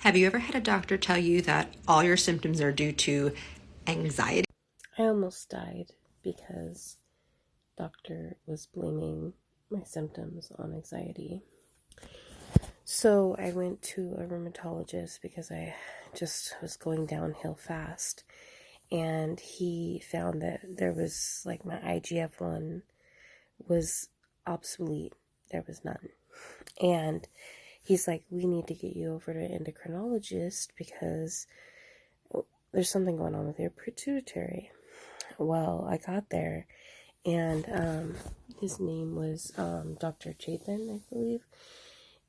Have you ever had a doctor tell you that all your symptoms are due to anxiety? I almost died because doctor was blaming my symptoms on anxiety. So I went to a rheumatologist because I just was going downhill fast. And he found that there was like my IGF-1 was obsolete. There was none. And he's like, we need to get you over to endocrinologist because there's something going on with your pituitary. Well, I got there and his name was Dr. Chapin, I believe.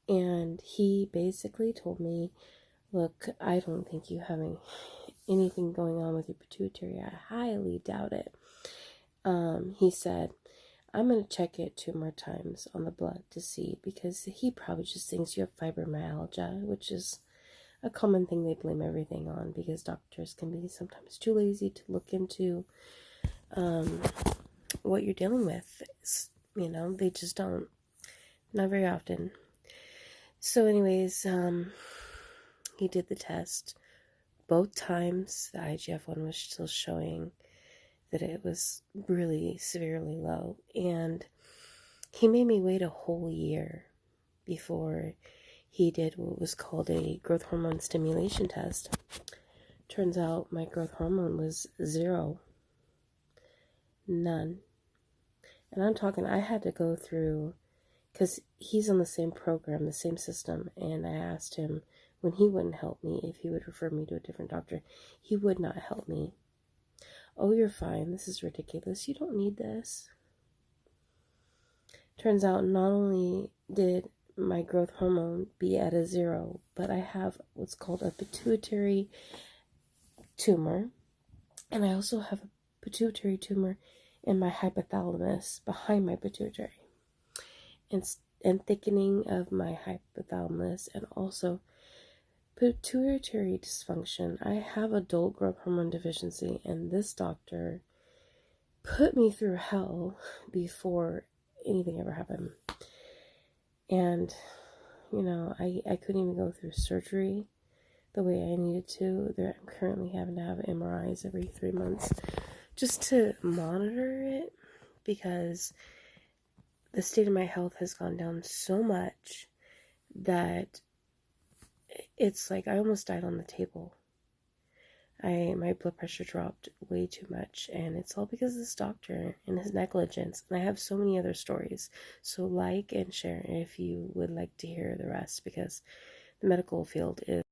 And he basically told me, look, I don't think you have anything going on with your pituitary. I highly doubt it. He said, I'm going to check it 2 more times on the blood to see, because he probably just thinks you have fibromyalgia, which is a common thing they blame everything on, because doctors can be sometimes too lazy to look into what you're dealing with. They just don't. Not very often. So anyways, he did the test. Both times the IGF-1 was still showing that it was really severely low. And he made me wait a whole year before he did what was called a growth hormone stimulation test. Turns out my growth hormone was 0. None. And I'm talking, I had to go through, because he's on the same program, the same system, and I asked him when he wouldn't help me if he would refer me to a different doctor. He would not help me. Oh, you're fine. This is ridiculous. You don't need this. Turns out not only did my growth hormone be at a 0, but I have what's called a pituitary tumor, and I also have a pituitary tumor in my hypothalamus, behind my pituitary, and thickening of my hypothalamus, and also pituitary dysfunction. I have adult growth hormone deficiency, and this doctor put me through hell before anything ever happened. And I couldn't even go through surgery the way I needed to. I'm currently having to have MRIs every 3 months just to monitor it, because the state of my health has gone down so much that it's like I almost died on the table. My blood pressure dropped way too much, and it's all because of this doctor and his negligence. And I have so many other stories. So like and share if you would like to hear the rest, because the medical field is